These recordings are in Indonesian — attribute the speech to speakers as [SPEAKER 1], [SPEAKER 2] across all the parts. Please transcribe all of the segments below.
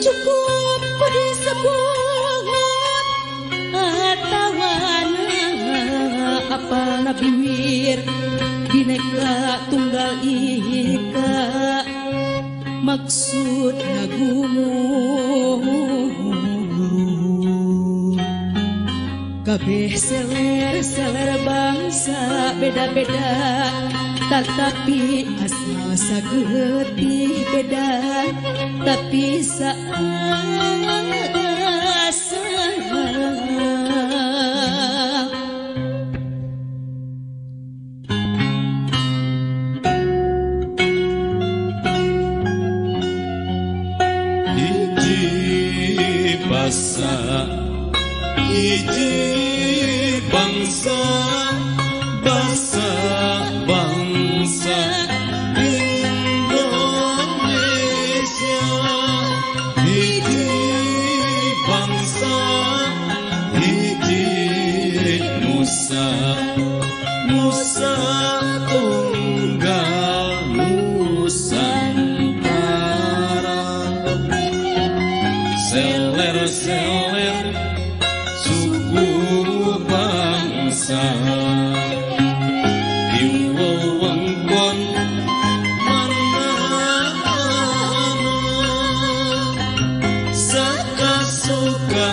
[SPEAKER 1] cukup ku disebut atawana apal nabiwir bineka tunggal ika maksud nagumu kabeh seler bangsa beda-beda tetapi asal sagetih beda tapi saasa
[SPEAKER 2] hiji basa hiji bangsa bangsa bangsa Indonesia hiji bangsa hiji nusa nusa tunggal nusantara seler-seler suku bangsa di wewengkon mana-mana saka-suka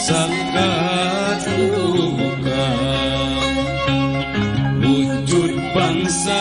[SPEAKER 2] saka-duka wujud bangsa